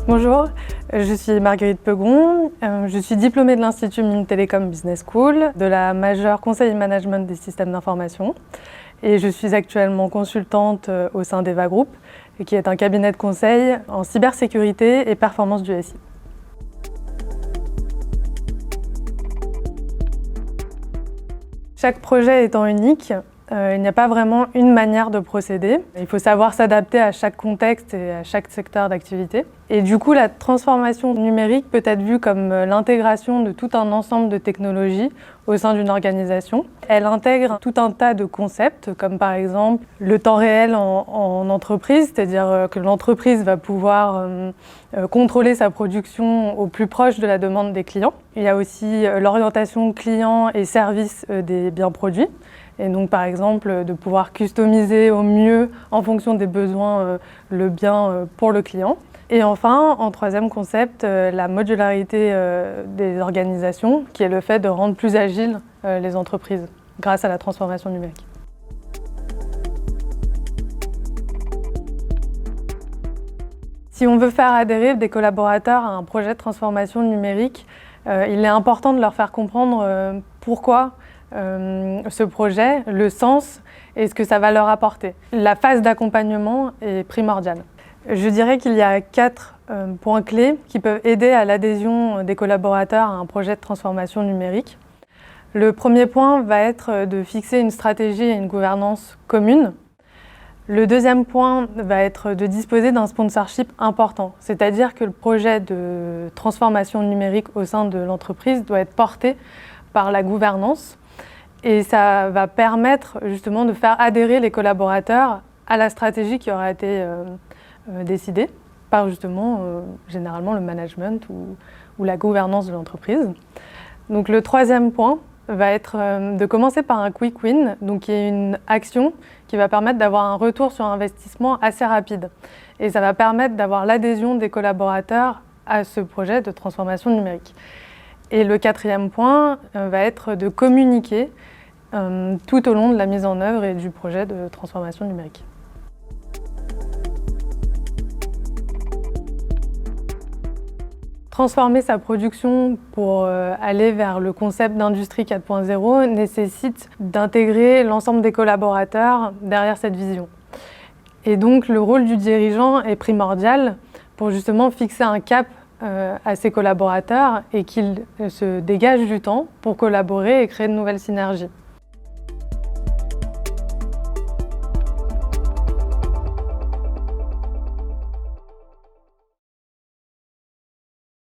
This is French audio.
Bonjour, je suis Marguerite Pegon, je suis diplômée de l'Institut Mines Télécom Business School, de la majeure Conseil et Management des systèmes d'information et je suis actuellement consultante au sein d'Eva Group, qui est un cabinet de conseil en cybersécurité et performance du SI. Chaque projet étant unique, il n'y a pas vraiment une manière de procéder. Il faut savoir s'adapter à chaque contexte et à chaque secteur d'activité. Et du coup, la transformation numérique peut être vue comme l'intégration de tout un ensemble de technologies au sein d'une organisation. Elle intègre tout un tas de concepts, comme par exemple le temps réel en entreprise, c'est-à-dire que l'entreprise va pouvoir contrôler sa production au plus proche de la demande des clients. Il y a aussi l'orientation client et service des biens produits. Et donc par exemple de pouvoir customiser au mieux en fonction des besoins le bien pour le client. Et enfin, en troisième concept, la modularité des organisations, qui est le fait de rendre plus agiles les entreprises grâce à la transformation numérique. Si on veut faire adhérer des collaborateurs à un projet de transformation numérique, il est important de leur faire comprendre pourquoi ce projet, le sens et ce que ça va leur apporter. La phase d'accompagnement est primordiale. Je dirais qu'il y a 4 points clés qui peuvent aider à l'adhésion des collaborateurs à un projet de transformation numérique. Le premier point va être de fixer une stratégie et une gouvernance commune. Le deuxième point va être de disposer d'un sponsorship important, c'est-à-dire que le projet de transformation numérique au sein de l'entreprise doit être porté par la gouvernance. Et ça va permettre justement de faire adhérer les collaborateurs à la stratégie qui aura été décidée par justement généralement le management ou la gouvernance de l'entreprise. Donc le troisième point va être de commencer par un quick win, donc qui est une action qui va permettre d'avoir un retour sur investissement assez rapide. Et ça va permettre d'avoir l'adhésion des collaborateurs à ce projet de transformation numérique. Et le quatrième point va être de communiquer tout au long de la mise en œuvre et du projet de transformation numérique. Transformer sa production pour aller vers le concept d'industrie 4.0 nécessite d'intégrer l'ensemble des collaborateurs derrière cette vision. Et donc le rôle du dirigeant est primordial pour justement fixer un cap à ses collaborateurs et qu'ils se dégagent du temps pour collaborer et créer de nouvelles synergies.